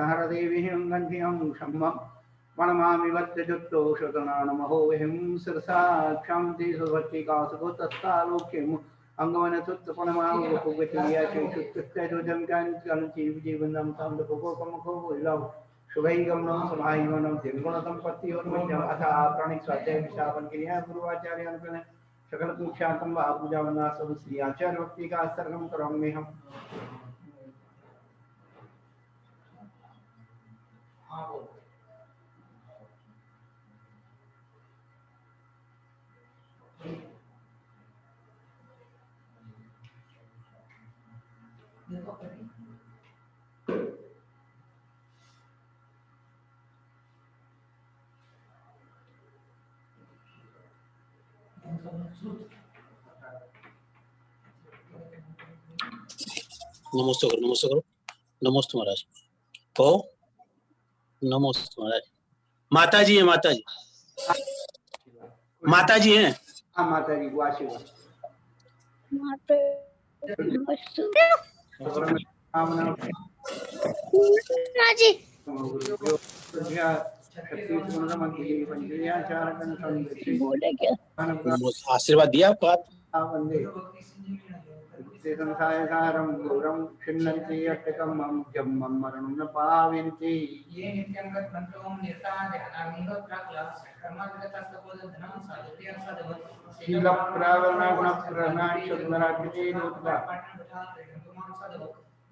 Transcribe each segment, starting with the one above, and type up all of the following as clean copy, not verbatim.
सहरदेवीं गन्धिं शम्भं प्रणमामि वत्यजुत्तोषतनानमहोऽहं शिरसाक्षां देशभक्तिकासुतस्तालोक्यम् अंगवनसुत्तपणमावुपगतियाशेषुत्तैरुजं कान्तिकालं शुभैगमनं समाहिमनं निर्गुणसम्पत्तियोर्मध्यम् अथ प्रणिस्वाध्यायविशापनक्रिया गुरुवाचार्यानुकरण सकलपुरुषार्थं वा पूजावन्दासं श्री आचार्यवक्तिका सर्वं करोम्यहम्। नमस्ते करो, नमस्ते करो, नमस्ते महाराज। कहो नमस्ते महाराज। माता जी है, माता जी, माता जी हैं। हाँ माता जी को आशीर्वाद। माता जी आशीर्वाद दिया आपका। संसारं घोरं छिन्नन्ति अट्टकं मम जम्मं मरणं न पावयन्ति ये नित्यंगत मंत्रों निर्ता ध्यानामिह प्रक्ला कर्मादिगतस्तपोधनं साधुर्यं सदवत् शीलप्रावरणप्रणाय शुद्धरात्रिते नोत्वा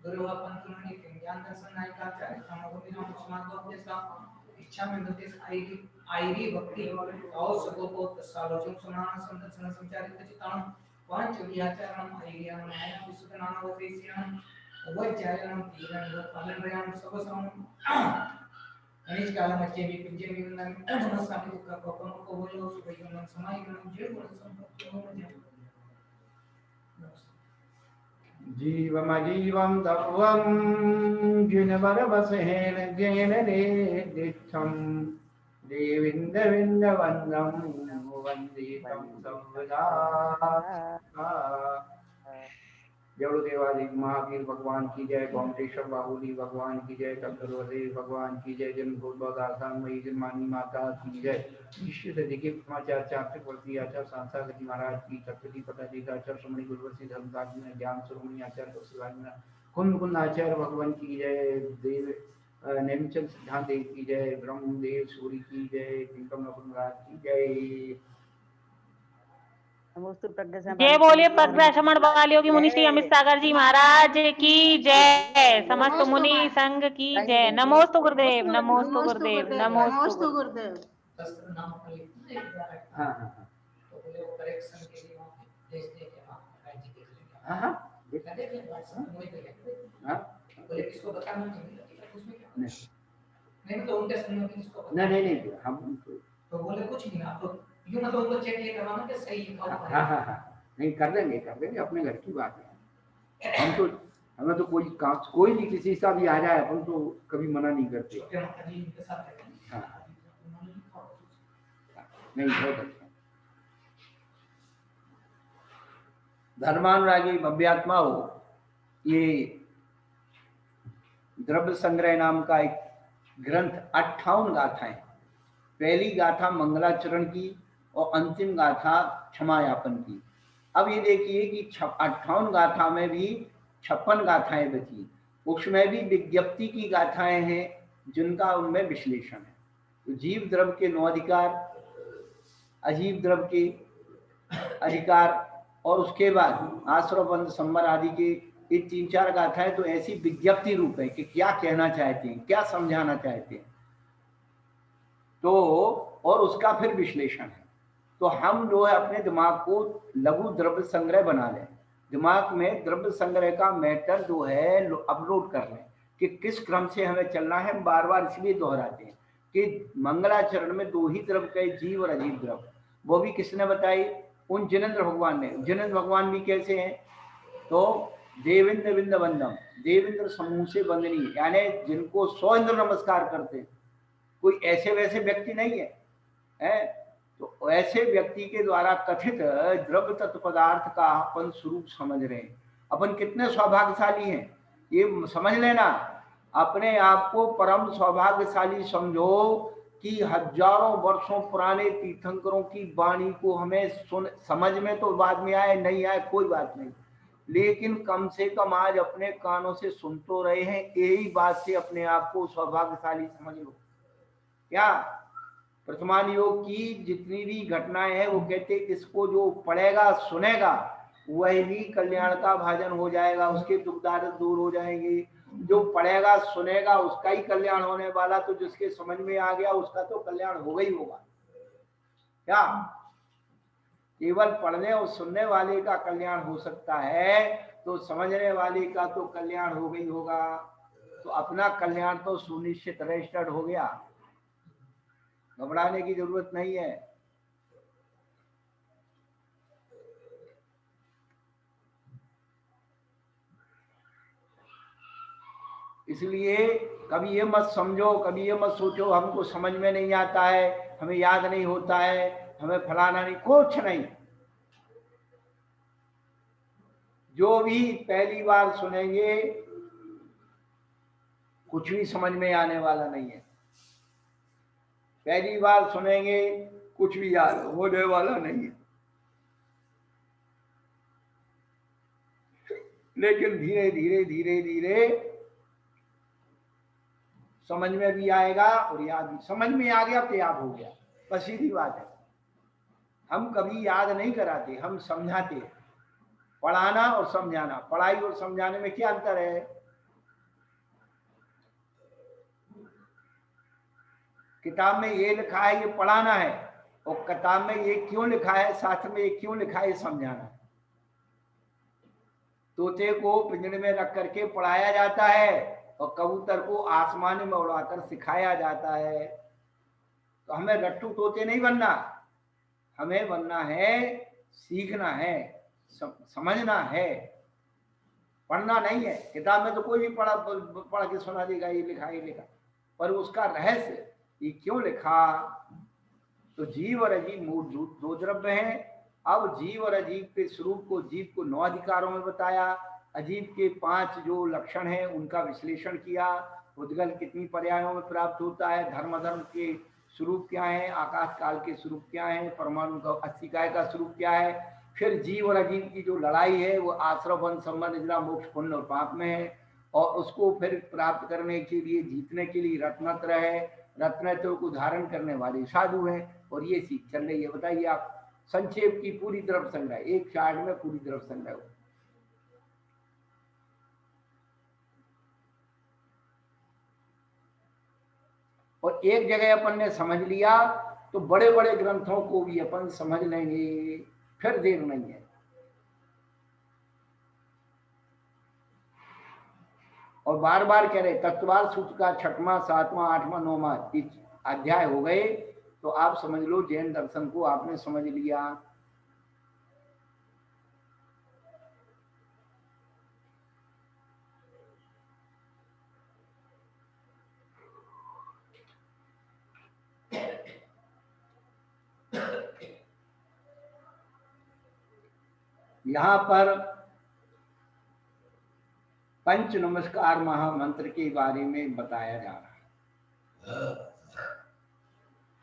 गुरुः पंतुनि ज्ञानदर्शनायकाचार्य समगुणिनं समागोप्यसा इच्छा में नोटिस आईरी भक्ति और सगोपोत सालोचन समाना संदर्शन संचारित चित्तान पंच व्याचारणं आईरियां न्यायं विसुद्धनानवतेस्यां वज्जायनं तीरं पालनरयां सबसम अनिज कालमच्चे भी पिंजे विनन मनसामि दुःख कोपम कोवलो सुभयनं समायनं जीवन संपत्ति जीवमजीवं तत्त्वं जिनवरवसेन जेन दिच्छं देविन्दविन्दवन्दं वन्दितं सर्वदा। जय देवादिक महावीर भगवान की जय, गोमटेश्वर बाहुली भगवान की जय, चंद्रवदेव भगवान की जय, जन्मभूतमयी जन्मानी माता की जय, ईश्वर देखिए समाचार चार्चवर्ती आचार्य सांसागति महाराज की, चक्रवर्ती पदाधिकाचार्य श्रमणी गुरुवर्षी धर्मदास में ज्ञान श्रोमणी आचार्य कौशलानी कुंद कुंद आचार्य भगवान की जय, देव नेमचंद सिद्धांत देव की जय, ब्रह्मदेव सूर्य की जय, पिंकम महाराज की जय। जय बोलिए प्रज्ञाश्रमण वालियों मुनि श्री अमित सागर जी महाराज की जय, समस्त मुनि संघ की जय। नमोस्तु गुरुदेव, नमोस्तु गुरुदेव, नमोस्तु गुरुदेव। नहीं हम तो बोले कुछ नहीं, आप यूं मतलब उनको चेक ये करवाना कि सही है। हाँ नहीं कर देंगे अपने घर की बात है। हम तो हमें तो कोई भी किसी का भी आ जाए अपन तो कभी मना नहीं करते। हाँ नहीं बहुत अच्छा। धर्मानुरागी भव्यात्मा हो, ये द्रव्य संग्रह नाम का एक ग्रंथ 58 गाथाएं। पहली गाथा मंगलाचरण की और अंतिम गाथा क्षमा यापन की। अब ये देखिए कि 58 गाथा में भी 56 गाथाएं बची, उसमें भी विज्ञप्ति की गाथाएं हैं जिनका उनमें विश्लेषण है। तो जीव द्रव्य के 9 अधिकार, अजीव द्रव्य के अधिकार और उसके बाद आश्रव बंध संबर आदि के ये 3-4 गाथाएं तो ऐसी विज्ञप्ति रूप है कि क्या कहना चाहते हैं, क्या समझाना चाहते हैं, तो और उसका फिर विश्लेषण है। तो हम जो है अपने दिमाग को लघु द्रव्य संग्रह बना लें, दिमाग में द्रव्य संग्रह का मैटर जो है अपलोड कर लें कि किस क्रम से हमें चलना है। हम बार बार इसलिए दोहराते हैं कि मंगलाचरण में 2 ही द्रव्य के, जीव और अजीव द्रव्य, वो भी किसने बताई? उन जिनेंद्र भगवान ने। जिनेंद्र भगवान भी कैसे हैं? तो देवेंद्र विंद वंदम, देवेंद्र समूह से वंदनीय, यानी जिनको 100 इंद्र नमस्कार करते हैं। कोई ऐसे वैसे व्यक्ति नहीं है, तो ऐसे व्यक्ति के द्वारा कथित द्रव्य तत्व पदार्थ का अपन स्वरूप समझ रहे हैं। अपन कितने सौभाग्यशाली हैं, ये समझ लेना अपने आप को परम सौभाग्यशाली समझो कि हजारों वर्षों पुराने तीर्थंकरों की वाणी को हमें समझ में तो बाद में आए नहीं आए कोई बात नहीं, लेकिन कम से कम आज अपने कानों से सुन तो रहे हैं। यही बात से अपने आप को सौभाग्यशाली समझ लो। क्या वर्तमान योग की जितनी भी घटनाएं हैं वो कहते इसको जो पढ़ेगा सुनेगा वही कल्याण का भाजन हो जाएगा, उसके दुख दर्द दूर हो जाएंगे। जो पढ़ेगा सुनेगा उसका ही कल्याण होने वाला, तो जिसके समझ में आ गया उसका तो कल्याण होगा ही होगा। क्या केवल पढ़ने और सुनने वाले का कल्याण हो सकता है, तो समझने वाले का तो कल्याण हो गई होगा। तो अपना कल्याण तो सुनिश्चित रजिस्टर्ड हो गया, घबराने की जरूरत नहीं है। इसलिए कभी ये मत समझो, कभी ये मत सोचो हमको समझ में नहीं आता है, हमें याद नहीं होता है, हमें फलाना नहीं, कुछ नहीं। जो भी पहली बार सुनेंगे कुछ भी समझ में आने वाला नहीं है, पहली बार सुनेंगे कुछ भी याद होने वाला नहीं है, लेकिन धीरे धीरे धीरे धीरे समझ में भी आएगा और याद भी। समझ में आ गया तो याद हो गया, बस सीधी बात है। हम कभी याद नहीं कराते, हम समझाते हैं। पढ़ाना और समझाना, पढ़ाई और समझाने में क्या अंतर है? किताब में ये लिखा है ये पढ़ाना है, और किताब में ये क्यों लिखा है, शास्त्र में ये क्यों लिखा है, ये समझाना है। तोते को पिंजरे में रख करके पढ़ाया जाता है और कबूतर को आसमान में उड़ाकर सिखाया जाता है। तो हमें रट्टू तोते नहीं बनना, हमें बनना है, सीखना है, समझना है, पढ़ना नहीं है। किताब में तो कोई भी पढ़ के सुना देगा ये लिखा ये लिखा, पर उसका रहस्य ये क्यों लिखा। तो जीव और अजीव मूल दो द्रव्य हैं। अब जीव और अजीव के स्वरूप को, जीव को 9 अधिकारों में बताया, अजीव के 5 जो लक्षण हैं उनका विश्लेषण किया। उद्गल कितनी पर्यायों में प्राप्त होता है, धर्म अधर्म के स्वरूप क्या है, आकाश काल के स्वरूप क्या है, परमाणु का अस्थिकाय का स्वरूप क्या है। फिर जीव और अजीव की जो लड़ाई है वो आश्रम वन संबंध निद्रा मोक्ष पुण्य और पाप में है, और उसको फिर प्राप्त करने के लिए, जीतने के लिए रत्नत्र है, रत्नत्र को धारण करने वाले साधु हैं, और ये सीख चल रही है। बताइए आप, संक्षेप की पूरी तरफ संग्रह, एक चार्ट में पूरी तरफ संग्रह हो। और एक जगह अपन ने समझ लिया तो बड़े बड़े ग्रंथों को भी अपन समझ लेंगे, फिर देर नहीं है। और बार बार कह रहे तत्वार सूत्र का 6वां 7वां 8वां 9वां अध्याय हो गए, तो आप समझ लो जैन दर्शन को आपने समझ लिया। यहां पर पंच नमस्कार महामंत्र के बारे में बताया जा रहा है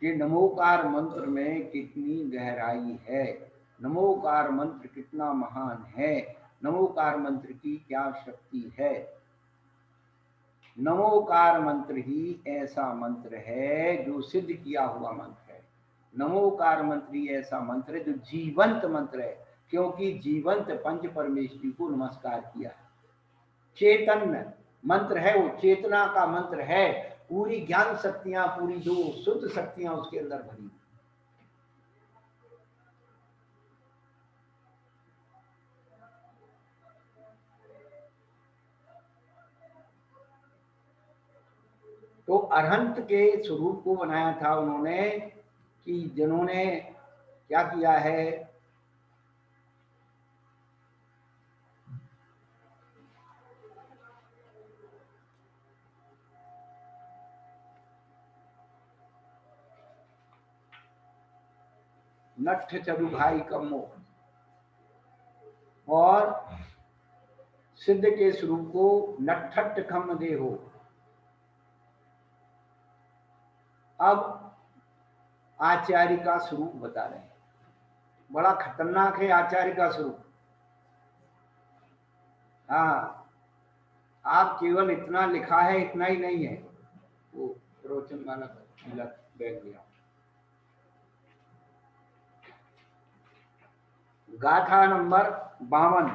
कि नमोकार मंत्र में कितनी गहराई है, नमोकार मंत्र कितना महान है, नमोकार मंत्र की क्या शक्ति है। नमोकार मंत्र ही ऐसा मंत्र है जो सिद्ध किया हुआ मंत्र है। नमोकार मंत्र ही ऐसा मंत्र है जो जीवंत मंत्र है, क्योंकि जीवंत पंच परमेश्वरी को नमस्कार किया है। चेतन मंत्र है, वो चेतना का मंत्र है, पूरी ज्ञान शक्तियां, पूरी जो शुद्ध शक्तियां उसके अंदर भरी। तो अरहंत के स्वरूप को बनाया था उन्होंने, कि जिन्होंने क्या किया है, नट्ठ चरु भाई कमो, और सिद्ध के स्वरूप को नट्ठट खम देहो, अब आचार्य का स्वरूप बता रहे हैं। बड़ा खतरनाक है आचार्य का स्वरूप। हाँ, आप केवल इतना लिखा है, इतना ही नहीं है। वो प्रवचन वाला बैठ गया। गाथा नंबर 52।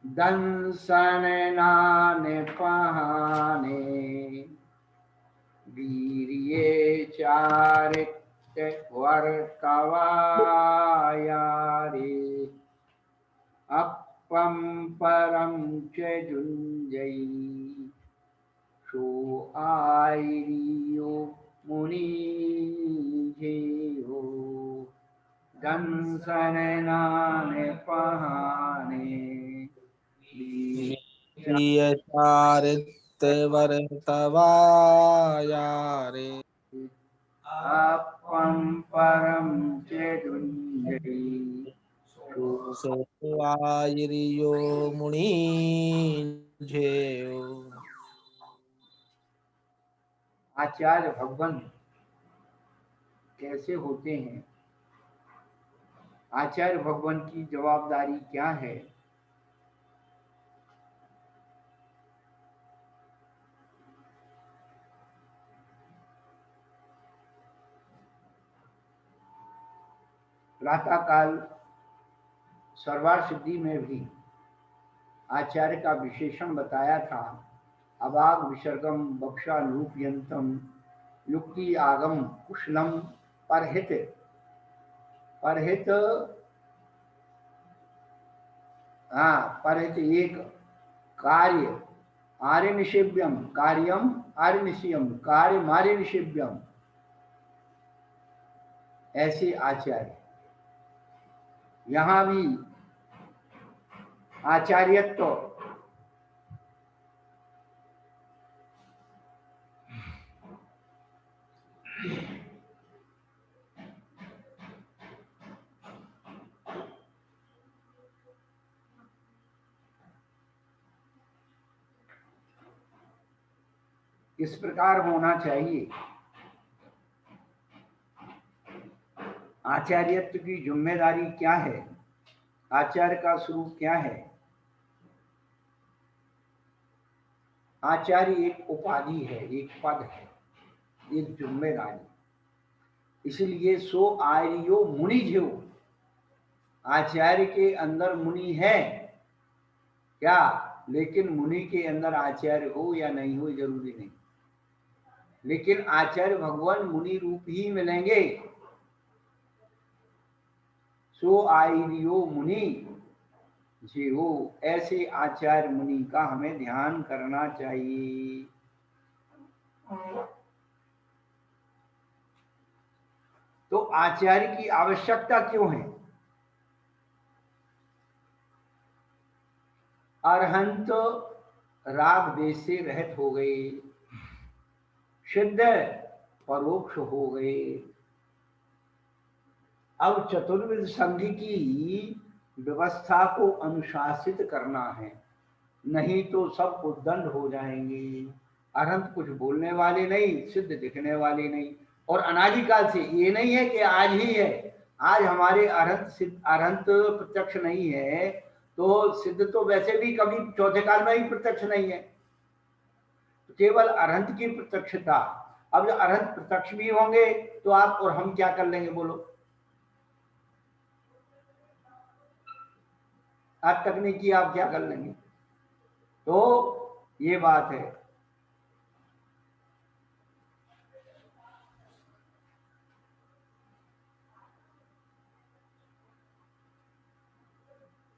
दंसन नाने पहाने वीर्ये चारित्य वर्तवायारे अपम परम च जुञ्जयि सो आयियो मुनि जेयो दंसन नाने पहाने चारित्रवर्तवायारे अपम परम च जुञ्जयि आयिर्यो मुनि झेयो। आचार्य भगवान कैसे होते हैं? आचार्य भगवान की जवाबदारी क्या है? प्रातः काल सर्वार सिद्धि में भी आचार्य का विशेषण बताया था। अभाग विसर्गम बक्षा लूपयंतम युक्ति आगम कुशलम परहित। परहित, हाँ, परहित एक कार्य आर्य निषेव्यम कार्यम आर्य निषेयम कार्य मार्य निषेव्यम। ऐसे आचार्य यहाँ भी आचार्यत्व इस प्रकार होना चाहिए। आचार्यत्व की जिम्मेदारी क्या है? आचार्य का स्वरूप क्या है? आचार्य एक उपाधि है, एक पद है, एक जिम्मेदारी। इसलिए सो आर्यो मुनि जो, आचार्य के अंदर मुनि है क्या? लेकिन मुनि के अंदर आचार्य हो या नहीं हो जरूरी नहीं। लेकिन आचार्य भगवान मुनि रूप ही मिलेंगे। सो आर्यो मुनि जी हो, ऐसे आचार्य मुनि का हमें ध्यान करना चाहिए। तो आचार्य की आवश्यकता क्यों है? अरहंत राग देश से रहित हो गए, सिद्ध परोक्ष हो गए। अब चतुर्विध संघ की व्यवस्था को अनुशासित करना है, नहीं तो सब उद्दंड हो जाएंगे। अरहंत कुछ बोलने वाले नहीं, सिद्ध दिखने वाले नहीं। और अनादिकाल से, ये नहीं है कि आज ही है। आज हमारे अरहंत प्रत्यक्ष नहीं है तो सिद्ध तो वैसे भी कभी चौथे काल में ही प्रत्यक्ष नहीं है। तो केवल अरहंत की प्रत्यक्षता। अब जब अरहंत प्रत्यक्ष भी होंगे तो आप और हम क्या कर लेंगे बोलो? आज तक नहीं किया, आप क्या कर लेंगे? तो ये बात है।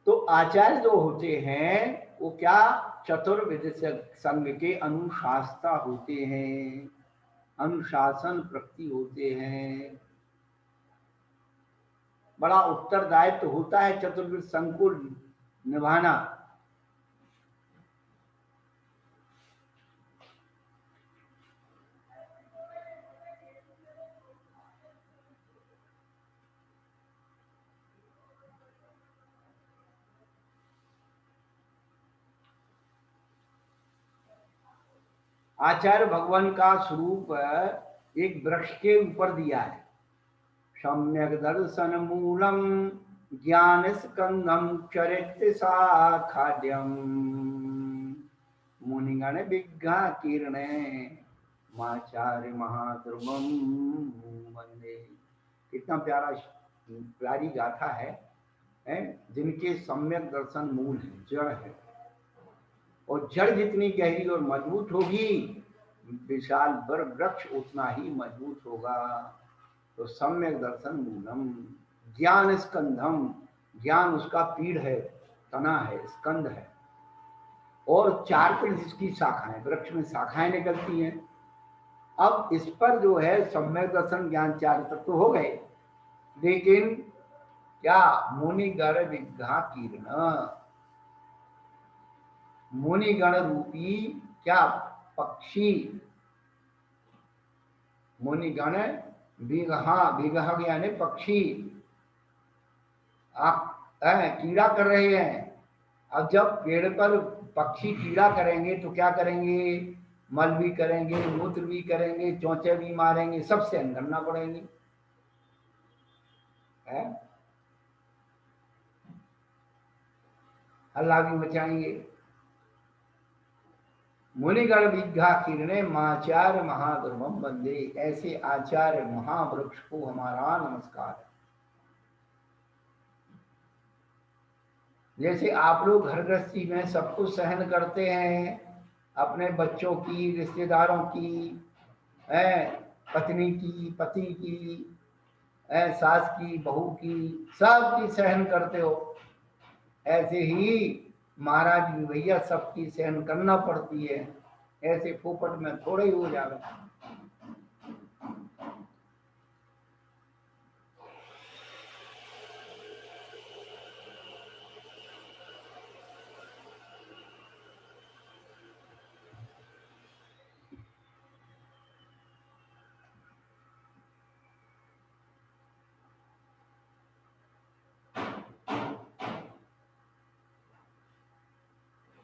तो आचार्य जो होते हैं वो क्या? चतुर्विध संघ के अनुशास्ता होते हैं, अनुशासन प्रति होते हैं। बड़ा उत्तरदायित्व होता है चतुर्विध संघ को निभाना। आचार्य भगवान का स्वरूप एक वृक्ष के ऊपर दिया है। सम्यक दर्शन मूलम ज्ञान स्कंदम चरित्र साखाद्यम मुनिगण विज्ञा कीर्णे माचार्य महाध्रुवम वंदे। कितना प्यारी गाथा है, जिनके सम्यक दर्शन मूल है, जड़ है, और जड़ जितनी गहरी और मजबूत होगी विशाल वृक्ष उतना ही मजबूत होगा। तो सम्यक दर्शन मूलम ज्ञान स्कंधम, ज्ञान उसका पीड़ है, तना है, स्कंद है, और चार पर जिसकी शाखाएं, वृक्ष में शाखाएं निकलती हैं। अब इस पर जो है सम्यक दर्शन ज्ञान चार तत्व तो हो गए, लेकिन क्या मुनिगण विज्ञा कीर्ण, मुनिगण रूपी क्या पक्षी, मुनिगण विगहा, विगह यानी पक्षी, आप कीड़ा कर रहे हैं। अब जब पेड़ पर पक्षी कीड़ा करेंगे तो क्या करेंगे, मल भी करेंगे, मूत्र भी करेंगे, चोंचे भी मारेंगे, सब सहन करना पड़ेंगे, हल्ला भी मचाएंगे। मुनिगण विज्ञा कीर्णे माचार्य महाध्रुवम वंदे, ऐसे आचार्य महावृक्ष को हमारा नमस्कार है। जैसे आप लोग घर गृहस्थी में सब कुछ सहन करते हैं, अपने बच्चों की, रिश्तेदारों की, पत्नी की, पति की, सास की, बहू की, सब की सहन करते हो, ऐसे ही महाराज जी भैया सबकी सहन करना पड़ती है। ऐसे फोपट में थोड़ा ही हो जाएगा।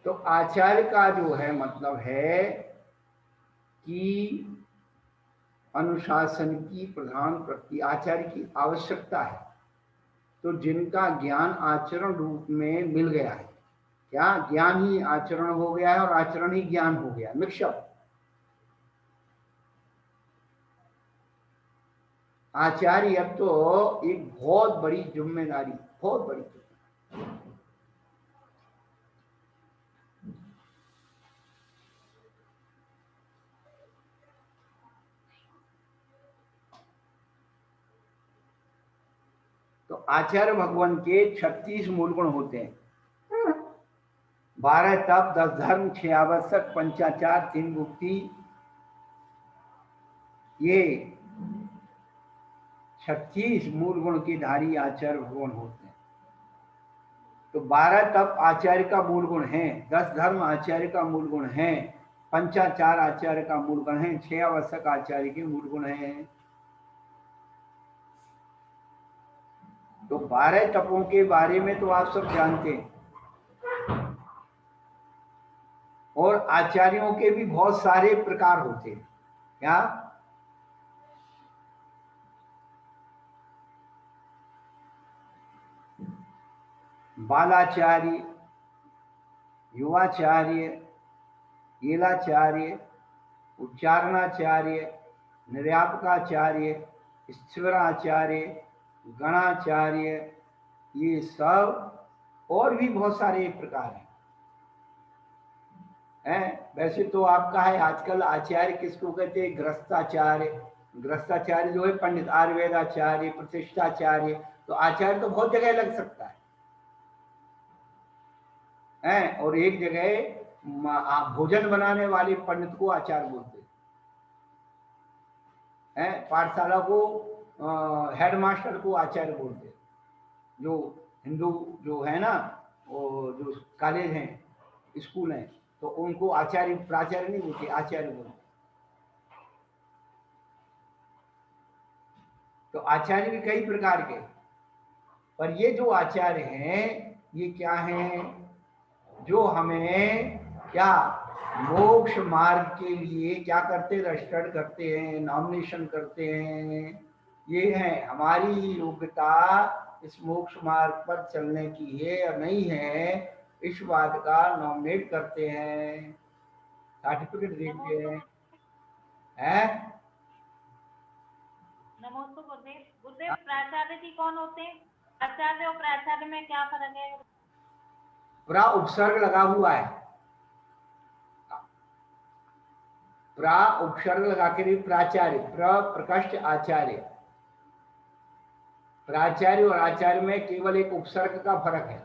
तो आचार्य का जो है मतलब है कि अनुशासन की प्रधान प्रति आचार्य की आवश्यकता है। तो जिनका ज्ञान आचरण रूप में मिल गया है, क्या ज्ञान ही आचरण हो गया है और आचरण ही ज्ञान हो गया, मिक्सअप। आचार्य अब तो एक बहुत बड़ी जिम्मेदारी, बहुत बड़ी। तो आचार्य भगवान के 36 मूल गुण होते हैं। 12 तप, 10 धर्म, 6 आवश्यक, पंचाचार, 3 मुक्ति, ये 36 मूल गुण के धारी आचार्य भगवान होते हैं। तो 12 तप आचार्य का मूल गुण है, 10 धर्म आचार्य का मूल गुण है, पंचाचार आचार्य का मूल गुण है, 6 आवश्यक आचार्य के मूल गुण है। तो 12 तपों के बारे में तो आप सब जानते हैं, और आचार्यों के भी बहुत सारे प्रकार होते हैं। क्या बालाचार्य, युवाचार्य, येलाचार्य, उच्चारणाचार्य, निर्यापकाचार्य, स्थिराचार्य, गणाचार्य, ये सब और भी बहुत सारे प्रकार हैं। वैसे तो आपका है आजकल आचार्य किसको कहते हैं, गृहस्थाचार्य। गृहस्थाचार्य जो है पंडित, आयुर्वेदाचार्य, प्रतिष्ठाचार्य। तो आचार्य तो बहुत जगह लग सकता है, और एक जगह भोजन बनाने वाले पंडित को आचार्य बोलते हैं, पाठशाला को हेडमास्टर को आचार्य बोलते हैं। जो हिंदू जो है ना, वो जो कॉलेज हैं, स्कूल हैं, तो उनको आचार्य, प्राचार्य नहीं बोलते, आचार्य बोलते। तो आचार्य भी कई प्रकार के, पर ये जो आचार्य हैं ये क्या हैं, जो हमें क्या मोक्ष मार्ग के लिए क्या करते, रजिस्टर्ड करते हैं, नॉमिनेशन करते हैं। ये है हमारी योग्यता इस मोक्ष मार्ग पर चलने की है या नहीं है, इस बात का नॉमिनेट करते हैं, सर्टिफिकेट देते हैं। नमोस्तु गुरुदेव। गुरुदेव प्राचार्य जी कौन होते हैं? आचार्य और प्राचार्य में क्या फर्क है? प्रा उपसर्ग लगा हुआ है, प्रा उपसर्ग लगा के प्राचार्य, प्रकृष्ट आचार्य। प्राचार्य और आचार्य में केवल एक उपसर्ग का फर्क है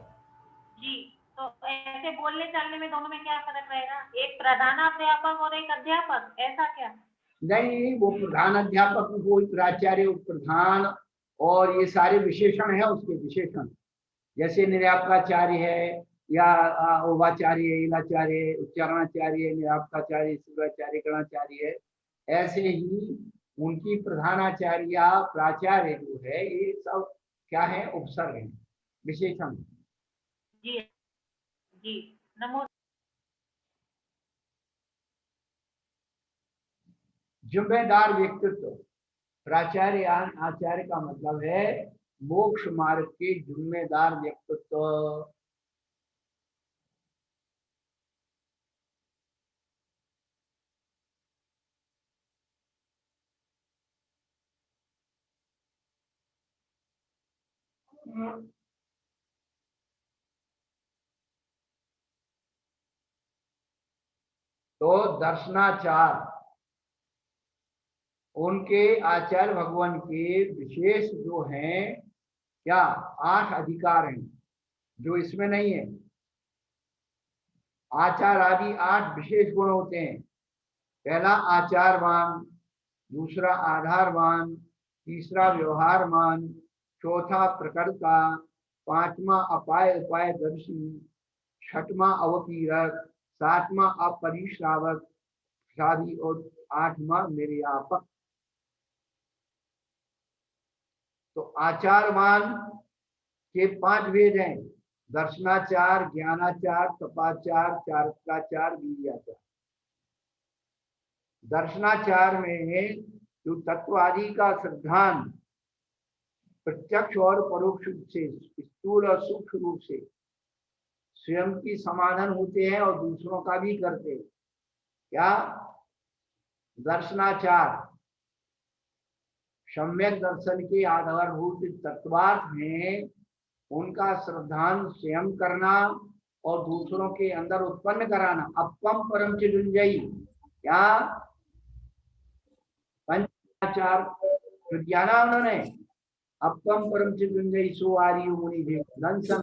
जी। तो ऐसे बोलने चलने में दोनों में क्या फर्क रहेगा? एक प्रधानाध्यापक और एक अध्यापक, ऐसा क्या? नहीं, वो प्रधान अध्यापक, वो प्राचार्य, प्रधान, और ये सारे विशेषण है उसके विशेषण। जैसे निर्यापकाचार्य है या उपाचार्य, इलाचार्य, उच्चारणाचार्य, निर्यापकाचार्य, शिवाचार्य, गणाचार्य है, ऐसे ही उनकी प्रधानाचार्य प्राचार्य जो है, ये सब क्या है, उपसर्ग है, विशेषण। जी जी। नमो। जिम्मेदार व्यक्तित्व, प्राचार्य आचार्य का मतलब है मोक्ष मार्ग के जिम्मेदार व्यक्तित्व। तो दर्शनाचार उनके आचार्य भगवान के विशेष जो हैं, क्या 8 अधिकार हैं जो इसमें नहीं है। आचार आदि 8 विशेष गुण होते हैं। पहला आचारवान, दूसरा आधारवान, तीसरा व्यवहारवान, चौथा प्रकर्ता, पांचवा अपाय उपाय दर्शी, छठवां अवतीरक, सातवां अपरिश्रावक शादी और आठवां निर्यापक। तो आचारवान के 5 भेद हैं, दर्शनाचार, ज्ञानाचार, तपाचार, चारित्राचार, वीर्याचार। दर्शनाचार में जो तत्व आदि का सिद्धांत प्रत्यक्ष और परोक्ष रूप से, स्थूल और सूक्ष्म रूप से स्वयं की समाधान होते हैं और दूसरों का भी करते हैं। क्या दर्शनाचार सम्यक दर्शन के आधारभूत तत्वार्थ में उनका श्रद्धांत स्वयं करना और दूसरों के अंदर उत्पन्न कराना। अपम परम चिदुंजयी, क्या पंचाचार विज्ञाना उन्होंने अपम परम चिदुंजयी सुवारी मुनि देव दंसन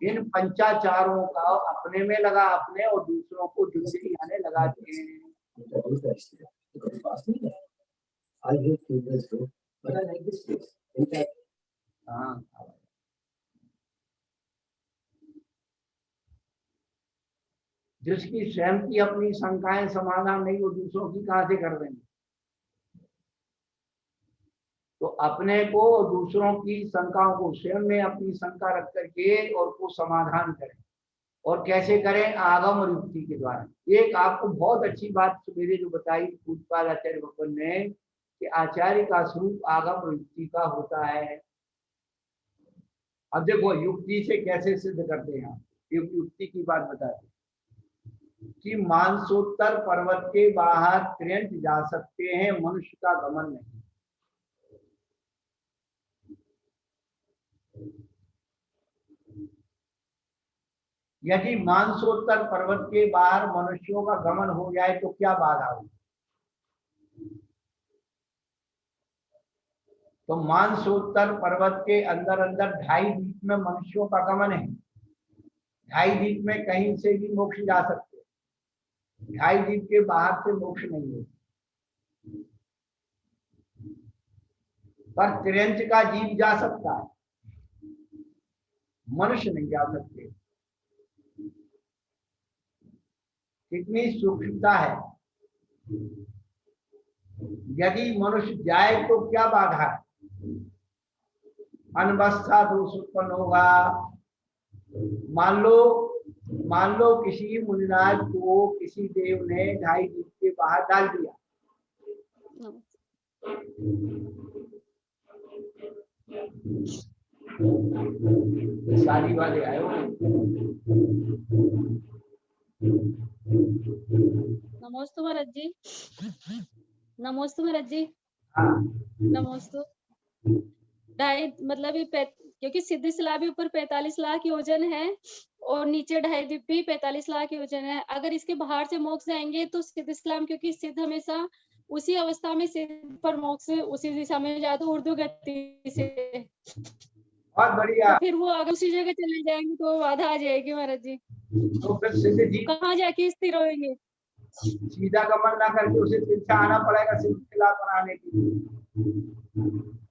इन पंचाचारों का अपने में लगा अपने और दूसरों को जुंजई आने लगाते हैं। हाँ, जिसकी स्वयं की अपनी शंकाएं समाधान नहीं, वो दूसरों की कहां से कर देंगे। तो अपने को और दूसरों की शंकाओं को स्वयं में अपनी शंका रख करके और को समाधान करें। और कैसे करें? आगम और युक्ति के द्वारा। एक आपको बहुत अच्छी बात सवेरे जो बताई पूज्यपाद आचार्य भगवान ने कि आचार्य का स्वरूप आगम और युक्ति का होता है। अब देखो युक्ति से कैसे सिद्ध करते हैं। युक्ति की बात बताते कि मानसोत्तर पर्वत के बाहर त्रियंत जा सकते हैं, मनुष्य का गमन नहीं। यदि मानसोत्तर पर्वत के बाहर मनुष्यों का गमन हो जाए तो क्या बाधा होगी? तो मानसोत्तर पर्वत के अंदर अंदर 2.5 दीप में मनुष्यों का गमन है। 2.5 दीप में कहीं से भी मोक्ष जा सकते, 2.5 दीप के बाहर से मोक्ष नहीं होता। पर त्रियंच का जीव जा सकता है, मनुष्य नहीं जा सकते। कितनी सूक्ष्मता है। यदि मनुष्य जाए तो क्या बाधा है? अनवस्था दोष उत्पन्न होगा। मान लो मान लो किसी मुनिराज को किसी देव ने 2.5 दीप के बाहर डाल दिया, शादी वाले आए हो। नमोस्तु महाराज जी। नमोस्तु महाराज जी। हाँ नमोस्तु। 2.5 मतलब क्योंकि सिद्धि शिला भी ऊपर 45 लाख योजन है और नीचे 2.5 दीप भी 45 लाख योजन है। अगर इसके बाहर से मोक्ष जाएंगे तो सिद्ध शिला में, क्योंकि सिद्ध हमेशा उसी अवस्था में सिद्ध पर मोक्ष उसी दिशा में जाता ऊर्ध्व गति से। बहुत बढ़िया। तो फिर वो अगर उसी जगह चले जाएंगे तो बाधा आ जाएगी महाराज जी। तो फिर सिद्ध जी कहाँ जाके स्थिर होंगे? सीधा गमन ना करके उसे तिरछा आना पड़ेगा सिद्ध शिला पर आने के लिए।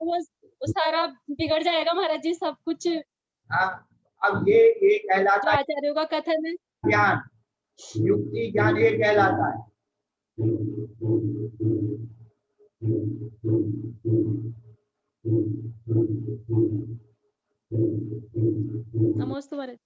वो सारा बिगड़ जाएगा महाराज जी, सब कुछ। हाँ, अब ये कहलाता है आचार्यों का कथन है ज्ञान, युक्ति ज्ञान, ये कहलाता है। नमोस्तु महाराज।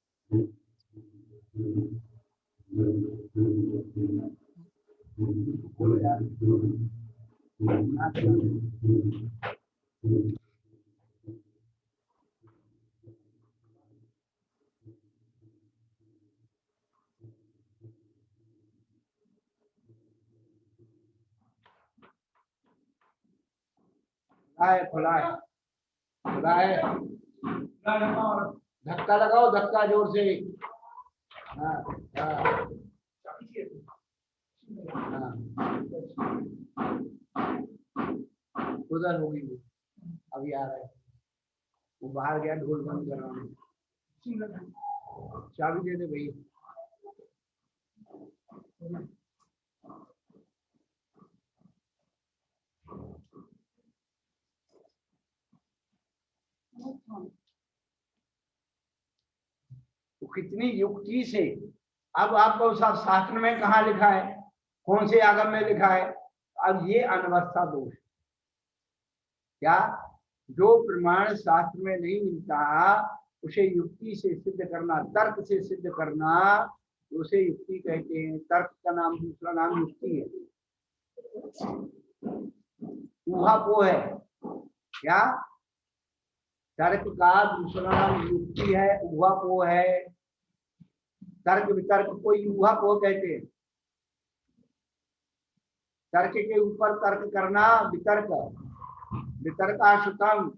खुला है धक्का लगाओ, धक्का जोर से। हाँ, हाँ, हाँ। उधर होगी वो, अभी आ रहा है वो, बाहर गया ढोल बंद करवाने। चाबी दे दे भैया। तो कितनी युक्ति से, अब आपको शास्त्र में कहाँ लिखा है, कौन से आगम में लिखा है? अब ये अनवस्था दोष, क्या जो प्रमाण शास्त्र में नहीं मिलता उसे युक्ति से सिद्ध करना, तर्क से सिद्ध करना, उसे युक्ति कहते हैं। तर्क का नाम, दूसरा नाम युक्ति है। ऊहापोह है क्या? तर्क का दूसरा नाम युक्ति है, ऊहापोह है। तर्क वितर्क को ऊहापोह कहते हैं। तर्क के ऊपर तर्क करना वितर्क, वितर्काशुतम।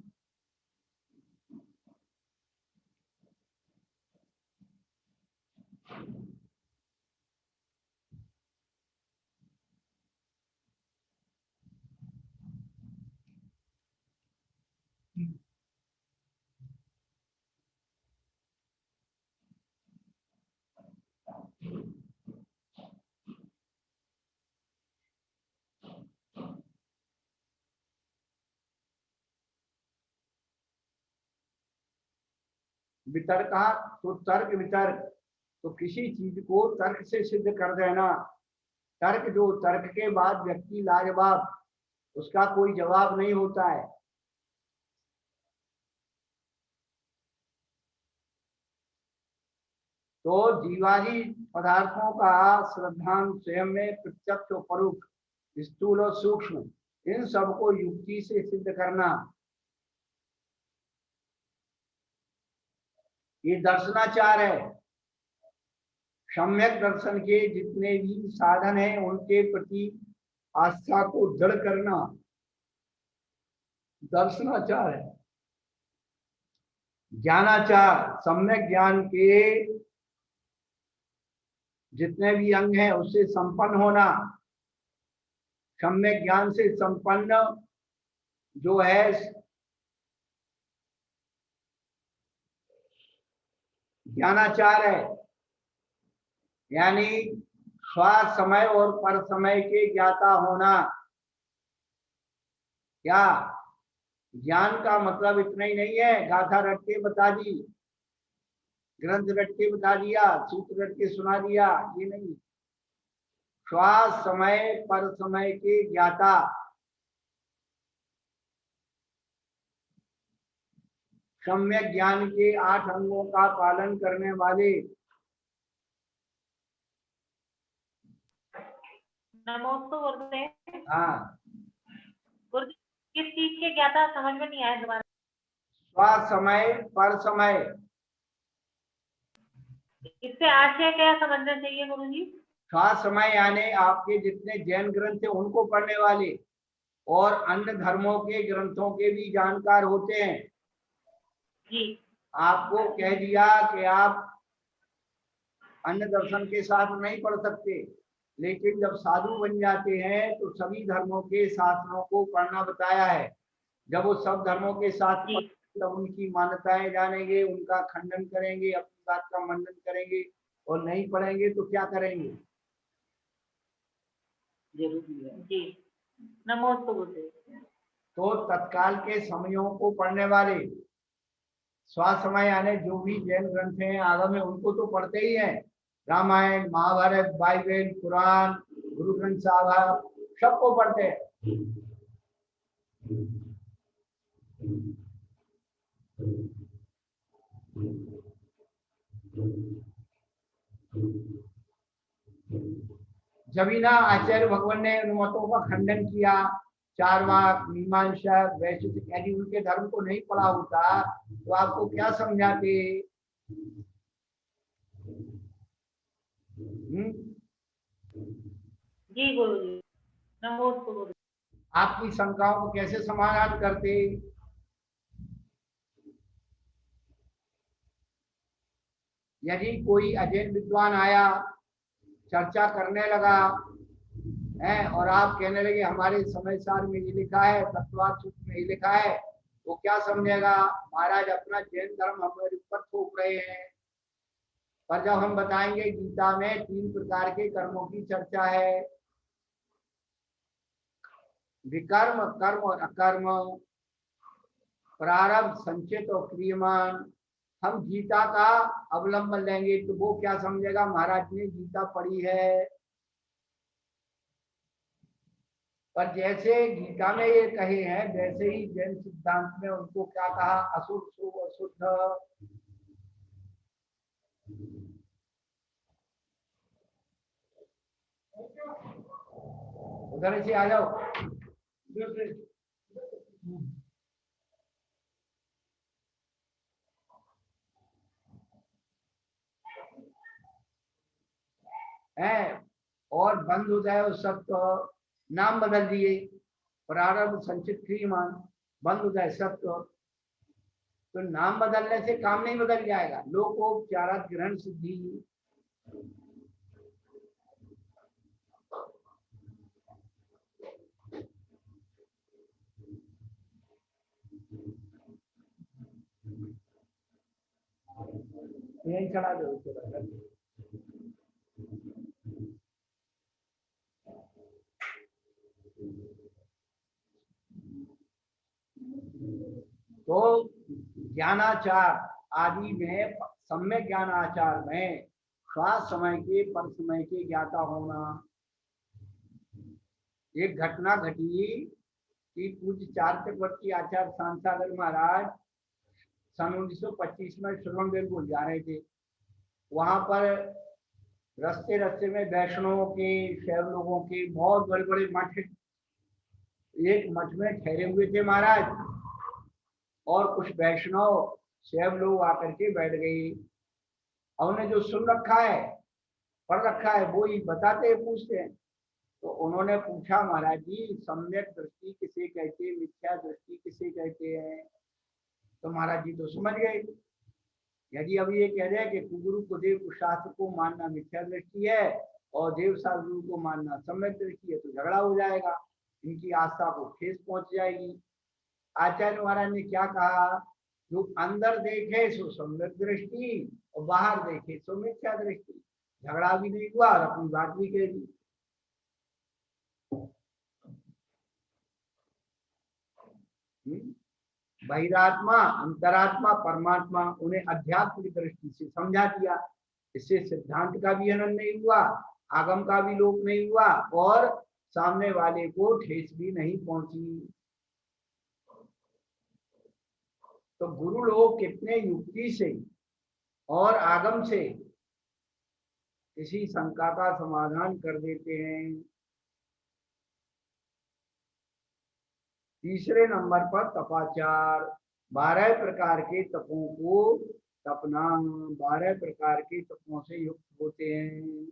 वितर्क, तो तर्क वितर्क, तो किसी चीज को तर्क से सिद्ध कर देना। तर्क, जो तर्क के बाद व्यक्ति लाजवाब, उसका कोई जवाब नहीं होता है। तो जीवादी पदार्थों का श्रद्धांत स्वयं में प्रत्यक्ष और परोक्ष, स्थूल और सूक्ष्म, इन सबको युक्ति से सिद्ध करना, ये दर्शनाचार है। सम्यक दर्शन के जितने भी साधन हैं उनके प्रति आस्था को दृढ़ करना दर्शनाचार है। ज्ञानाचार, सम्यक ज्ञान के जितने भी अंग हैं उससे संपन्न होना। सम्यक ज्ञान से संपन्न जो है ज्ञानाचार है, यानी स्वा समय और पर समय के ज्ञाता होना। क्या ज्ञान का मतलब इतना ही नहीं है, गाथा रट के बता दी, ग्रंथ रट के बता दिया, सूत्र रट के सुना दिया, ये नहीं। स्वा समय पर समय के ज्ञाता, सम्यक ज्ञान के 8 अंगों का पालन करने वाले, नमोस्तु गुरुदेव। हाँ, गुरुदेव किस चीज के ज्ञाता समझ में नहीं आया दोबारा। स्व समय पर समय। इससे आशय क्या समझना चाहिए गुरुजी। स्व समय यानी आपके जितने जैन ग्रंथ है उनको पढ़ने वाले और अन्य धर्मों के ग्रंथों के भी जानकार होते हैं। जी आपको कह दिया कि आप अन्य दर्शन के साथ नहीं पढ़ सकते, लेकिन जब साधु बन जाते हैं तो सभी धर्मों के शास्त्रों को पढ़ना बताया है। जब वो सब धर्मों के साथ जी। तब उनकी मान्यताएं जानेंगे, उनका खंडन करेंगे, अपनी बात का मंडन करेंगे, और नहीं पढ़ेंगे तो क्या करेंगे। जरूरी है। जी नमोस्तु गुरुदेव। तो तत्काल के समयों को पढ़ने वाले स्व समय यानी जो भी जैन ग्रंथ हैं आगम है उनको तो पढ़ते ही हैं। रामायण, महाभारत, बाइबल, कुरान, गुरु ग्रंथ साहब सबको पढ़ते हैं। जब ही ना आचार्य भगवान ने उन मतों का खंडन किया, चारवाक, मीमांसा, वैशेषिक यदि उनके धर्म को नहीं पढ़ा होता तो आपको क्या समझाते। जी गुरुजी नमोस्तु गुरुदेव। आपकी शंकाओं को कैसे समाधान करते। यदि कोई अजैन विद्वान आया, चर्चा करने लगा है और आप कहने लगे हमारे समय सार में ये लिखा है, तत्वार्थ सूत्र में ये लिखा है, वो क्या समझेगा, महाराज अपना जैन धर्म हमारे ऊपर थोप रहे हैं। पर जब हम बताएंगे गीता में 3 प्रकार के कर्मों की चर्चा है, विकर्म, कर्म और अकर्म, प्रारब्ध, संचित और क्रियमान। हम गीता का अवलंबन लेंगे तो वो क्या समझेगा, महाराज ने गीता पढ़ी है। पर जैसे गीता में ये कहे हैं वैसे ही जैन सिद्धांत में उनको क्या कहा, अशुद्ध, शुभ, अशुद्ध। उधर से आ जाओ। है और बंद हो जाए उस सब तो नाम बदल दिए, प्रारंभ, संचित, क्रियमान, बंद हो जाए सब तो नाम बदलने से काम नहीं बदल जाएगा। लोकोपचारात् ग्रहण सिद्धि। यही चला दो। तो ज्ञानाचार आदि में, सम्यक ज्ञानाचार में स्वास्थ्य समय के पर समय के ज्ञाता होना। एक घटना घटी कि पूज्य 4 चक्रवर्ती आचार्य शांतागर महाराज सन 1925 में श्रवणबेलगोल जा रहे थे। वहां पर रास्ते रास्ते में वैष्णवों के, शैव लोगों के बहुत बड़े बड़े मठ, एक मठ में ठहरे हुए थे महाराज, और कुछ वैष्णव शैव लोग आकर के बैठ गए। और उन्हें जो सुन रखा है, पढ़ रखा है, वो ही बताते हैं, पूछते हैं। तो उन्होंने पूछा, महाराज जी सम्यक दृष्टि किसे कहते हैं, मिथ्या दृष्टि किसे कहते हैं। तो महाराज जी तो समझ गए। यदि अब ये कह रहे हैं कि कुगुरु को देव को शास्त्र को मानना मिथ्या दृष्टि है और देव शास्त्र को मानना सम्यक दृष्टि है, तो झगड़ा हो जाएगा, इनकी आस्था को ठेस पहुंच जाएगी। आचार्य महाराज ने क्या कहा, जो अंदर देखे सो सम्यक दृष्टि और बाहर देखे सो मिथ्या दृष्टि। झगड़ा भी नहीं हुआ और अपनी बात भी कह दी। बहिरात्मा, अंतरात्मा, परमात्मा, उन्हें अध्यात्म की दृष्टि से समझा दिया। इससे सिद्धांत का भी हनन नहीं हुआ, आगम का भी लोप नहीं हुआ और सामने वाले को ठेस भी नहीं पहुंची। तो गुरु लोग कितने युक्ति से और आगम से किसी शंका का समाधान कर देते हैं। तीसरे नंबर पर तपाचार, 12 प्रकार के तपों को तपना, 12 प्रकार के तपों से युक्त होते हैं।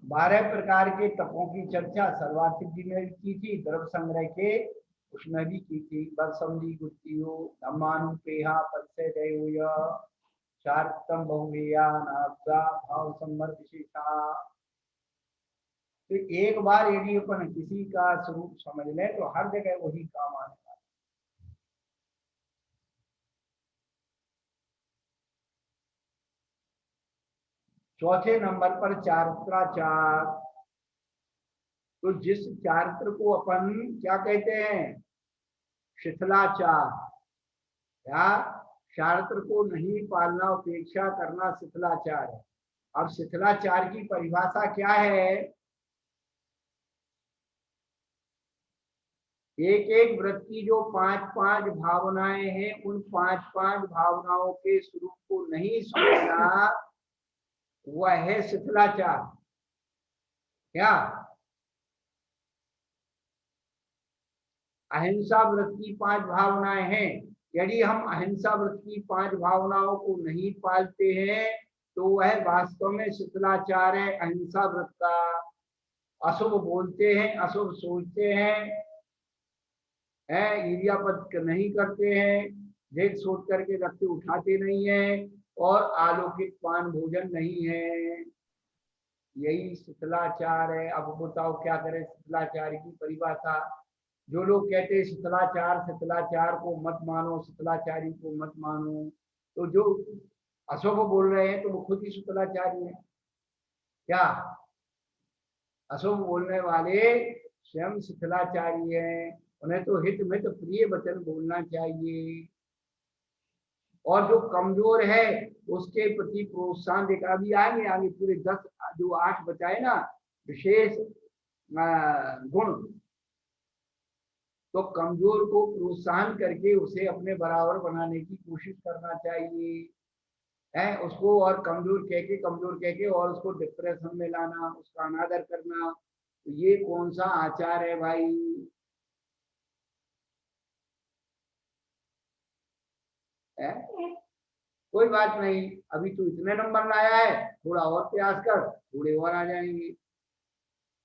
बारह प्रकार के तपों की चर्चा सर्वार्थिक जी ने की थी, द्रव्य संग्रह के उसमें भी की थी। बरसमली गुत्तियो धम्मानुपेहा परिचय चारतम बहुवेया नाब्जा भाव संवर विशेषा। तो एक बार यदि अपन किसी का स्वरूप समझ ले तो हर जगह वही काम आने वाला। चौथे नंबर पर चारित्राचार। तो जिस चारित्र को अपन क्या कहते हैं, शिथिलाचार, या चारित्र को नहीं पालना, उपेक्षा करना शिथिलाचार है। अब शिथिलाचार की परिभाषा क्या है? एक एक व्रत की जो 5-5 भावनाएं हैं, उन 5-5 भावनाओं के स्वरूप को नहीं समझना, वह है शिथिलाचार। क्या? अहिंसा व्रत की 5 भावनाएं हैं, यदि हम अहिंसा व्रत की 5 भावनाओं को नहीं पालते हैं तो वह वास्तव में शिथिलाचार है अहिंसा व्रत का। अशुभ बोलते हैं, अशुभ सोचते हैं, ईर्ष्यापद नहीं करते हैं, देख सोच करके रखते उठाते नहीं है, और अलौकिक पान भोजन नहीं है, यही शिथिलाचार है। अब बताओ क्या करें शिथिलाचार की परिभाषा? जो लोग कहते हैं शिथिलाचार, शिथिलाचार को मत मानो, शिथिलाचारी को मत मानो, तो जो अशुभ बोल रहे हैं तो वो खुद ही शिथिलाचारी है। क्या? अशुभ बोलने वाले स्वयं शिथिलाचारी है। उन्हें तो हित मित प्रिय वचन बोलना चाहिए, और जो कमजोर है उसके प्रति प्रोत्साहन देकर। अभी आगे पूरे 10 जो 8 बचाए ना विशेष गुण, तो कमजोर को प्रोत्साहन करके उसे अपने बराबर बनाने की कोशिश करना चाहिए, है उसको, और कमजोर कह के और उसको डिप्रेशन में लाना, उसका अनादर करना, तो ये कौन सा आचार है भाई? है? कोई बात नहीं, अभी तो इतने नंबर लाया है, थोड़ा और प्रयास कर, थोड़े और आ जाएंगे।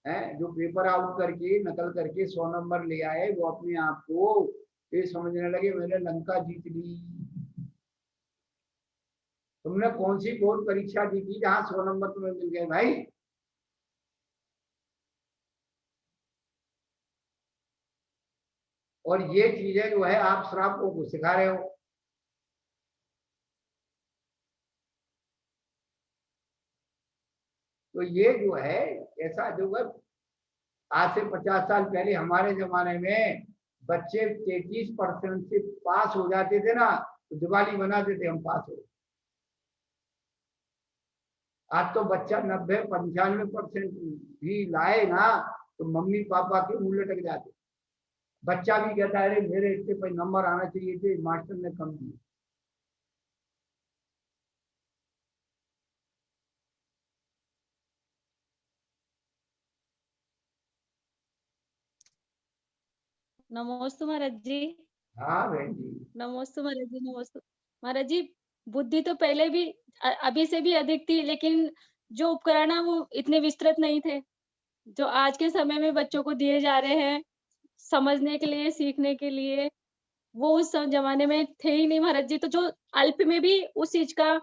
है जो पेपर आउट करके नकल करके 100 नंबर ले आए, वो अपने आप को ये समझने लगे मैंने लंका जीत ली। तुमने कौन सी बोर्ड परीक्षा दी थी जहां 100 नंबर तुम्हें मिल गए भाई? और ये चीजें जो है आप श्रावकों को सिखा रहे हो। तो ये जो है ऐसा जो है, आज से 50 साल पहले हमारे जमाने में बच्चे 33% से पास हो जाते थे ना, तो दिवाली मनाते थे हम पास हो। आज तो बच्चा 90-95% भी लाए ना तो मम्मी पापा के मुंह लटक जाते। बच्चा भी कहता है अरे मेरे इतने पे नंबर आना चाहिए थे, मास्टर ने कम दिए। नमोस्तु महाराज जी। हाँ बहन जी। नमोस्तु महाराज जी। नमोस्तु महाराज जी। बुद्धि तो पहले भी अभी से भी अधिक थी, लेकिन जो उपकरण है वो इतने विस्तृत नहीं थे जो आज के समय में बच्चों को दिए जा रहे हैं समझने के लिए, सीखने के लिए। वो उस जमाने में थे ही नहीं महाराज जी। तो जो अल्प में भी उस चीज का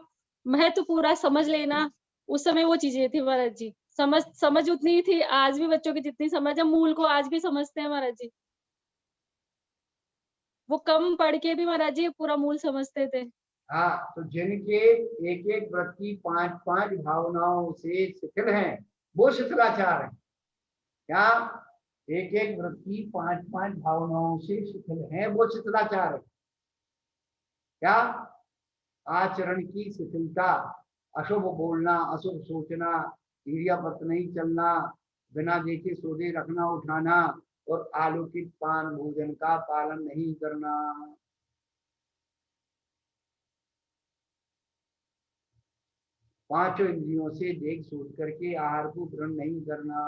महत्व पूरा समझ लेना, उस समय वो चीजें थी महाराज जी। समझ उतनी ही थी। आज भी बच्चों की जितनी समझ है, मूल को आज भी समझते हैं महाराज जी। वो कम पढ़ के भी महाराज जी पूरा मूल समझते थे। हाँ, तो जिनके एक एक व्रत की 5-5 भावनाओं से शिथिल हैं वो शिथिलाचार है। क्या? एक एक व्रत की 5-5 भावनाओं से शिथिल हैं वो शिथिलाचार है। क्या? आचरण की शिथिलता, अशुभ बोलना, अशुभ सोचना, ईर्ष्यापत नहीं चलना, बिना देखे सौदे रखना उठाना और आलोकित पान भोजन का पालन नहीं करना। पांचों इंद्रियों से देख सोच करके आहार को ग्रहण नहीं करना।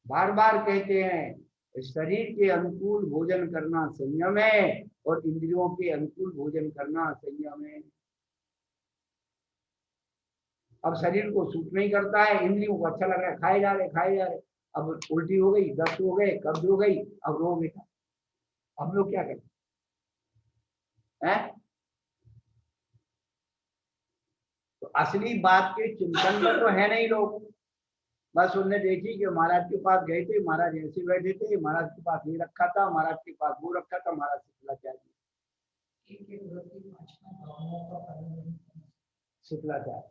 बार बार कहते हैं शरीर के अनुकूल भोजन करना संयम है और इंद्रियों के अनुकूल भोजन करना संयम है। अब शरीर को सूट नहीं करता है, इंद्रियों को अच्छा लग रहा है, खाए जा रहे खाए जा रहे, अब उल्टी हो गई, दस्त हो गए, कब्ज हो गई, अब रो बेटा, हम लोग क्या करें हैं? तो असली बात के चिंतन में तो है नहीं लोग, बस उनने देखी कि महाराज के पास गए थे, महाराज ऐसे बैठे थे, महाराज के पास ये रखा था, महाराज के पास वो रखा था, महाराज शुक्लाचार्य शुक्लाचार्य,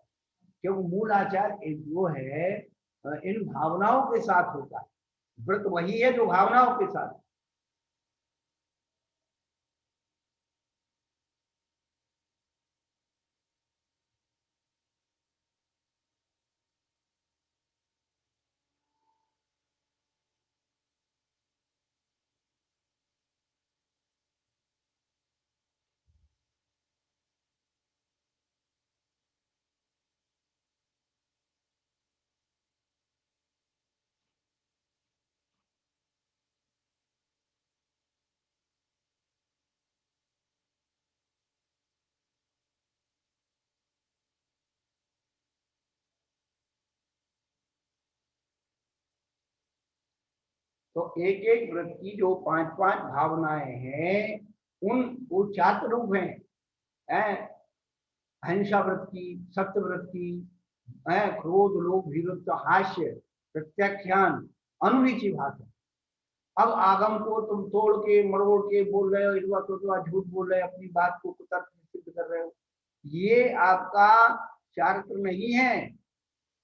क्योंकि मूल आचार जो है इन भावनाओं के साथ होता है, व्रत वही है जो भावनाओं के साथ। तो एक एक व्रत की जो पांच पांच भावनाएं हैं, उन वो चार रूप हैं, अहिंसा व्रत की, सत्य व्रत की, क्रोध लोभ विरुद्ध हास्य प्रत्याख्यान अनुरुचि भाषा। अब आगम को तुम तोड़ के मरोड़ के बोल रहे हो, इस बात तो झूठ बोल रहे हो, अपनी बात को कुतर्क सिद्ध कर रहे हो, ये आपका चारित्र नहीं है।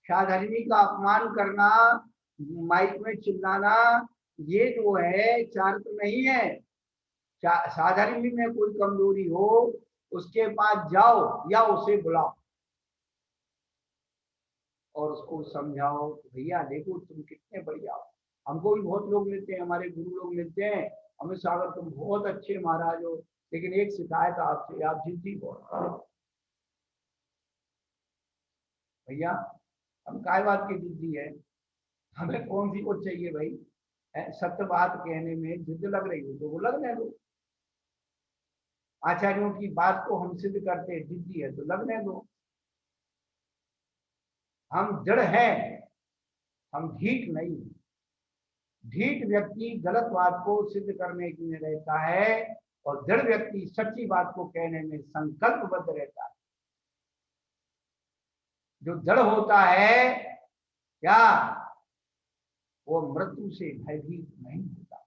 साधर्मी का अपमान करना, माइक में चिल्लाना, ये जो है चारित्र नहीं है। साधर्मी में कोई कमजोरी हो उसके पास जाओ या उसे बुलाओ और उसको समझाओ, भैया देखो तुम कितने बढ़िया हो। हमको भी बहुत लोग मिलते हैं, हमारे गुरु लोग मिलते हैं, हमें सागर तुम बहुत अच्छे महाराज हो, लेकिन एक शिकायत आपसे, आप जिद्दी बहुत। भैया हम काय बात की जिद्दी है, हमें कौन सी को चाहिए भाई, सत्य बात कहने में जिद लग रही हो तो वो लगने दो। आचार्यों की बात को हम सिद्ध करते हैं, जिद्दी है तो लगने दो। हम जड़ हैं, हम ढीठ नहीं। ढीठ व्यक्ति गलत बात को सिद्ध करने में रहता है और दृढ़ व्यक्ति सच्ची बात को कहने में संकल्पबद्ध रहता है। जो दृढ़ होता है क्या, वो मृत्यु से भयभीत नहीं होता।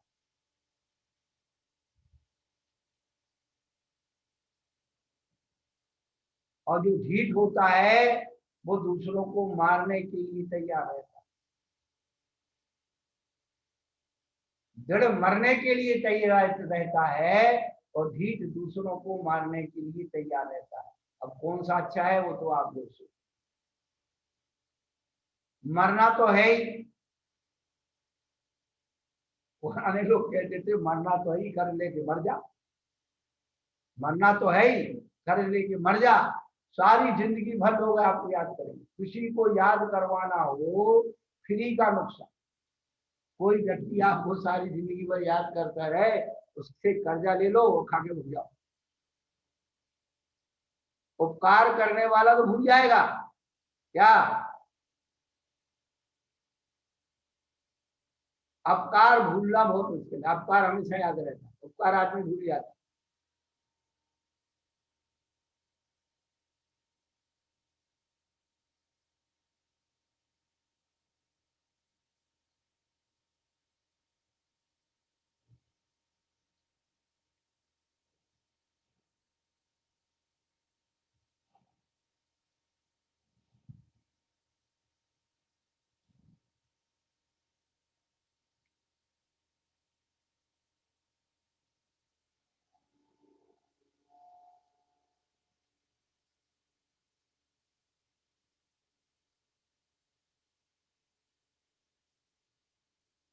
और जो ढीठ होता है वो दूसरों को मारने के लिए तैयार रहता है, दृढ़ मरने के लिए तैयार रहता है और ढीठ दूसरों को मारने के लिए तैयार रहता है। अब कौन सा अच्छा है वो तो आप दोस्तों, मरना तो है ही। पुराने लोग कहते थे मरना तो है ही, कर लेके मर जा। मरना तो है ही, कर लेके मर जा। सारी जिंदगी भर लोग आपको याद करेंगे। किसी को याद करवाना हो, फ्री का नुकसान। कोई व्यक्ति आपको सारी जिंदगी भर याद करता रहे, उससे कर्जा ले लो, वो खा के भूल जाओ। उपकार करने वाला तो भूल जाएगा क्या, अपकार भूलना बहुत मुश्किल है। अपकार हमेशा याद रहता है, उपकार आदमी भूल जाता है।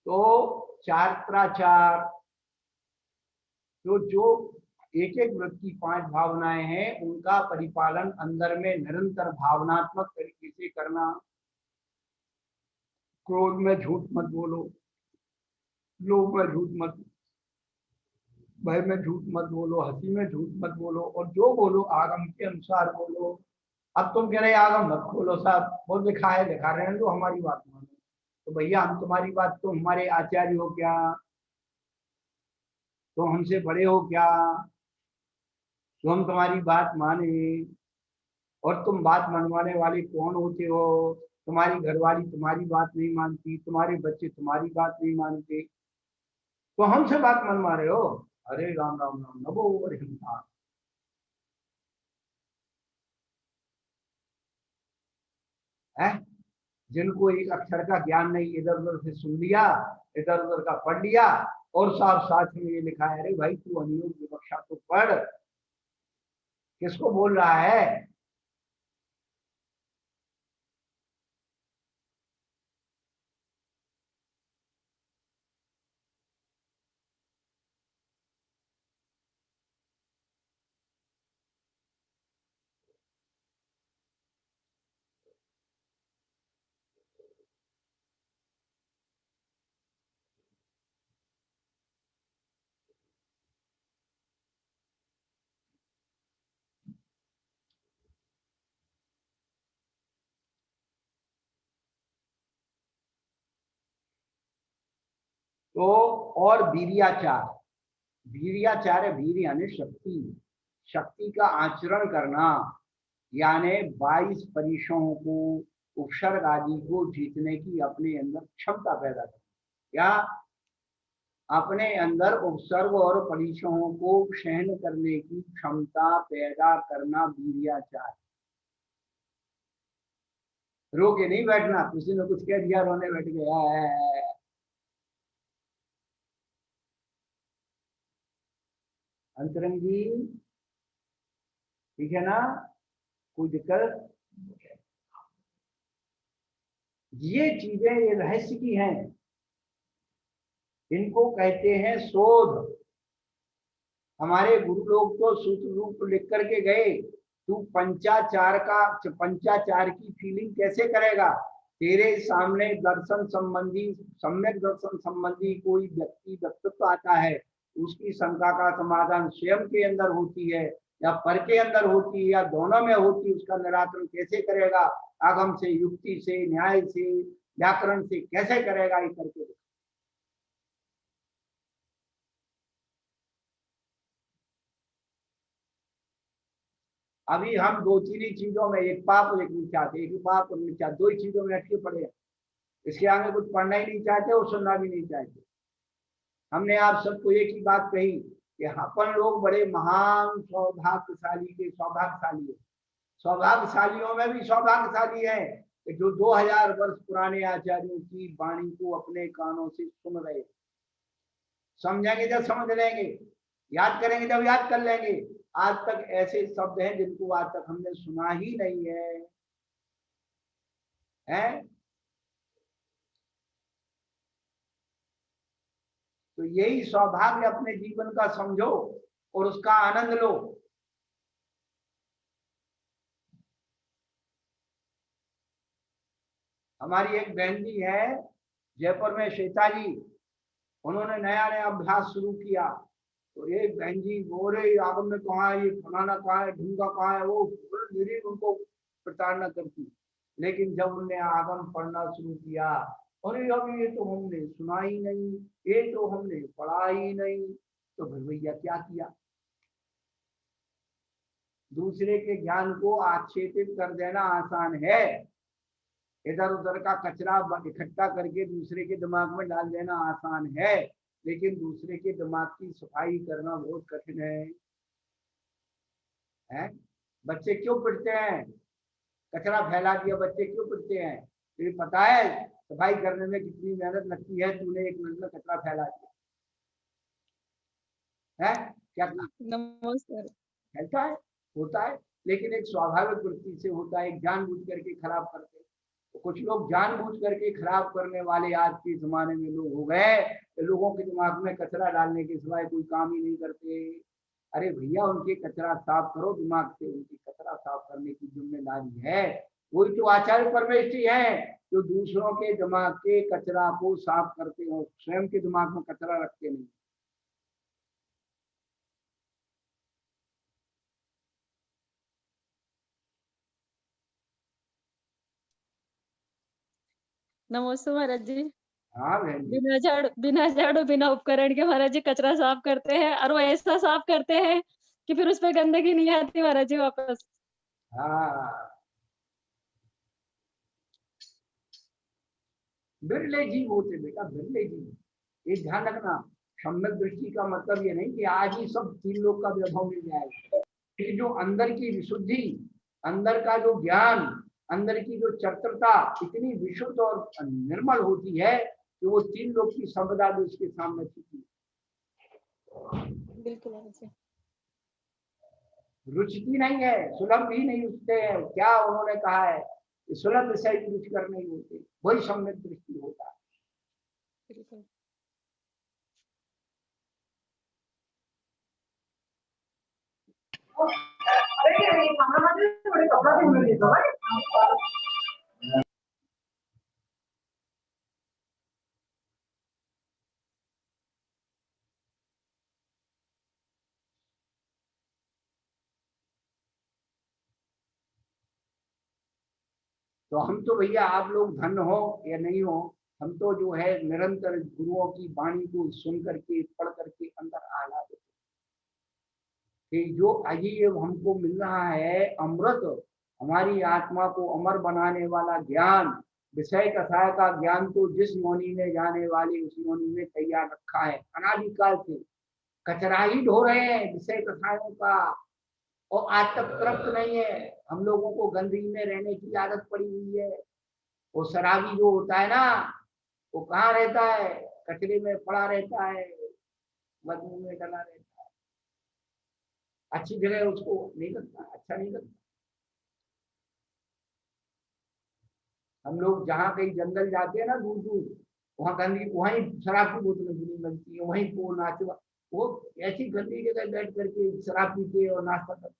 तो चार जो एक एक व्रत की 5 भावनाएं हैं, उनका परिपालन अंदर में निरंतर भावनात्मक तरीके से करना। क्रोध में झूठ मत बोलो, लोभ में झूठ मत, भय में झूठ मत बोलो, हंसी में झूठ मत बोलो, और जो बोलो आगम के अनुसार बोलो। अब तुम कह रहे आगम मत खोलो साहब, वो दिखा रहे हैं तो हमारी बात मानो। तो भैया हम तुम्हारी बात, तुम हमारे आचार्य हो क्या? तो हमसे बड़े हो क्या? तो हम तुम्हारी बात माने? और तुम बात मनवाने वाले कौन होते हो? तुम्हारी घरवाली तुम्हारी बात नहीं मानती, तुम्हारे बच्चे तुम्हारी बात नहीं मानते, तो हमसे बात मनवा रहे हो? अरे राम राम राम, नमो हरिहंसा। है जिनको एक अक्षर का ज्ञान नहीं, इधर उधर से सुन लिया, इधर उधर का पढ़ लिया, और साफ साथ में ये लिखा है, अरे भाई तू अनियोग विवक्षा तो पढ़, किसको बोल रहा है? तो और वीर्याचार, वीर्याचार है, वीर यानी शक्ति, शक्ति का आचरण करना, यानी 22 परीक्षाओं को, उपसर्ग आदि को जीतने की अपने अंदर क्षमता पैदा करना, या अपने अंदर उपसर्ग और परीक्षाओं को सहन करने की क्षमता पैदा करना वीर्याचार। रो के नहीं बैठना, किसी ने कुछ कह दिया रोने बैठ गया है। अंतरंग जी ठीक है ना, कोई दिक्कत? ये चीजें ये रहस्य की हैं, इनको कहते हैं शोध। हमारे गुरु लोग तो सूत्र रूप लिख करके गए, तू पंचाचार की फीलिंग कैसे करेगा? तेरे सामने दर्शन संबंधी, सम्यक दर्शन संबंधी कोई व्यक्तित्व आता है, उसकी शंका का समाधान स्वयं के अंदर होती है या पर के अंदर होती है या दोनों में होती है, उसका निराकरण कैसे करेगा? आगम से, युक्ति से, न्याय से, व्याकरण से कैसे करेगा? ये करके अभी हम 2-3 ही चीजों में, एक पाप और एक मिथ्या, एक पाप और मिथ्या, 2 ही चीजों में अटके पड़े हैं। इसके आगे कुछ पढ़ना ही नहीं चाहते और सुनना भी नहीं चाहते। हमने आप सबको एक ही बात कही कि अपन लोग बड़े महान सौभाग्यशाली है। सौभाग्यशालियों में भी सौभाग्यशाली है कि जो 2000 वर्ष पुराने आचार्यों की वाणी को अपने कानों से सुन रहे। समझेंगे जब समझ लेंगे, याद करेंगे जब याद कर लेंगे। आज तक ऐसे शब्द हैं जिनको आज तक हमने सुना ही नहीं है, हैं? तो यही सौभाग्य अपने जीवन का समझो और उसका आनंद लो। हमारी एक बहन जी है जयपुर में, श्वेता जी, उन्होंने नया नया अभ्यास शुरू किया। तो एक बहन जी बोल रहे आगम में कहाँ है, ये फलाना कहाँ है, ढूंगा कहाँ है, वो धीरे उनको प्रताड़ना करती। लेकिन जब उनने आगम पढ़ना शुरू किया, अरे अभी ये तो हमने सुना ही नहीं, ये तो हमने पढ़ा ही नहीं, तो फिर भैया क्या किया? दूसरे के ज्ञान को आक्षेपित कर देना आसान है, इधर उधर का कचरा इकट्ठा करके दूसरे के दिमाग में डाल देना आसान है, लेकिन दूसरे के दिमाग की सफाई करना बहुत कठिन है? बच्चे क्यों पिटते हैं? कचरा फैला दिया, बच्चे क्यों पिटते हैं? तुझे पता है सफाई करने में कितनी मेहनत लगती है? तूने 1 मिनट में कचरा फैला दिया है, क्या नमस्कार। फैलता है, होता है, लेकिन एक स्वाभाविक वृत्ति से होता है, जानबूझ करके खराब करते। तो कुछ लोग जानबूझ करके खराब करने वाले आज के जमाने में लोग हो गए, लोगों के दिमाग में कचरा डालने के सिवाय कोई काम ही नहीं करते। अरे भैया, उनके कचरा साफ करो दिमाग से, उनकी कचरा साफ करने की जिम्मेदारी है। वही तो आचार्य परमेष्ठी है जो दूसरों के दिमाग के कचरा को साफ करते हो, स्वयं के दिमाग में कचरा रखते नहीं। नमस्ते महाराज जी। हाँ बहन जी। बिना झाड़ू बिना उपकरण के महाराज जी कचरा साफ करते हैं, और वो ऐसा साफ करते हैं कि फिर उस पे गंदगी नहीं आती महाराज जी वापस। हाँ, बिरले जीव होते बेटा, बिरले जीव। ये ध्यान रखना, सम्यक दृष्टि का मतलब ये नहीं कि आज ही सब 3 लोग का वैभव मिल जाएगा। ये जो अंदर की विशुद्धि, अंदर का जो ज्ञान, अंदर की जो चरित्रता इतनी विशुद्ध और निर्मल होती है कि वो 3 लोग की संपदा भी उसके सामने छुपी। बिल्कुल महाराज जी। रुचि नहीं है, सुलभ भी नहीं उठते हैं। क्या उन्होंने कहा है, सुलभ विषय की रुचिकर नहीं होते, वही सम्यक दृष्टि होता है। बिल्कुल। तो हम तो भैया, आप लोग धन हो या नहीं हो, हम तो जो है निरंतर गुरुओं की वाणी को सुन करके, पढ़ करके अंदर आह्लाद होते कि जो अजीब हमको मिल रहा है अमृत, हमारी आत्मा को अमर बनाने वाला ज्ञान, विषय कथाय का ज्ञान तो जिस योनि में जाने वाली उस योनि में तैयार रखा है अनादिकाल से। कचरा ही ढो रहे हैं विषय कथाओं का, और आज तक तृप्त नहीं है। हम लोगों को गंदगी में रहने की आदत पड़ी हुई है। वो शराबी जो होता है ना, वो कहाँ रहता है, कचरे में पड़ा रहता है, बदबू में डला रहता है। अच्छी जगह उसको नहीं लगता, अच्छा नहीं लगता। हम लोग जहाँ कहीं जंगल जाते हैं ना दूर दूर, वहाँ गंदगी, वहीं शराब की बोतलें बुनी बनती है, वहीं को नाच, वो ऐसी गंदी जगह बैठ करके शराब पीते और नाश्ता करते।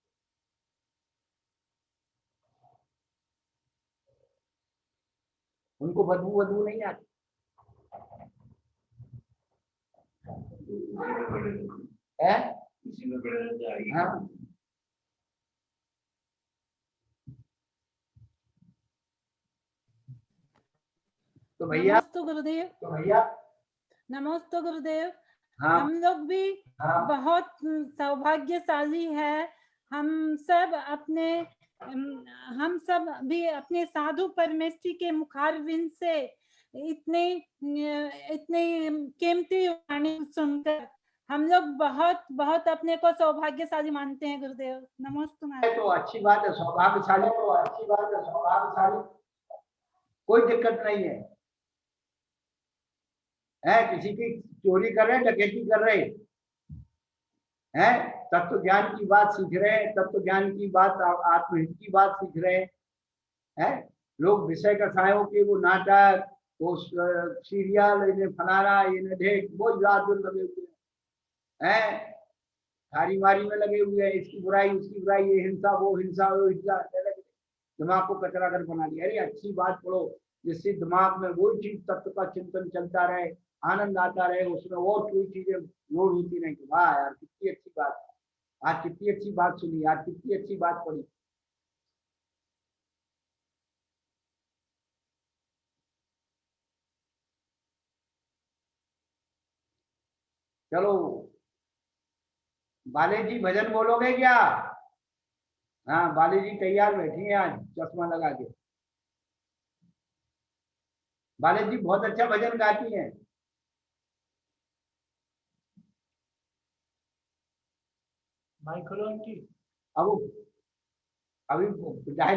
उनको बदबू नहीं आती है। हाँ, तो भैया, नमस्ते गुरुदेव। हाँ, हम लोग भी हाँ, बहुत सौभाग्यशाली है। हम सब भी अपने साधु परमेष्ठी के मुखारविंद से इतने कीमती वाणी सुनकर हम लोग बहुत बहुत अपने को सौभाग्यशाली मानते हैं गुरुदेव। नमस्ते। तो अच्छी बात है, सौभाग्यशाली तो अच्छी बात है, सौभाग्यशाली, कोई दिक्कत नहीं है। किसी की चोरी कर रहे, डकैती कर रहे हैं, तत्व ज्ञान की बात सीख रहे हैं, तत्व ज्ञान की बात, आत्महित की बात सीख रहे हैं। लोग विषय कथाओं के वो नाटक, वो सीरियल, इन्हें फलाना, इन्हें ढेक, वो रात दिन लगे हुए हैं, थारी मारी में लगे हुए हैं, इसकी बुराई उसकी बुराई, ये हिंसा वो हिंसा, वो हिंसा, दिमाग को कचरा कर बना दिया। अरे अच्छी बात पढ़ो जिससे दिमाग में वो चीज तत्व का चिंतन चलता रहे, आनंद आता रहे, उसमें और कोई चीजें लोड होती नहीं। वाह यार, कितनी अच्छी बात, आज कितनी अच्छी बात सुनी, आज कितनी अच्छी बात पढ़ी। चलो बाले जी, भजन बोलोगे क्या? हाँ, बाले जी तैयार बैठी हैं आज चश्मा लगा के। बाले जी बहुत अच्छा भजन गाती हैं। माइक खोलो आंटी। अब अभी जाहिर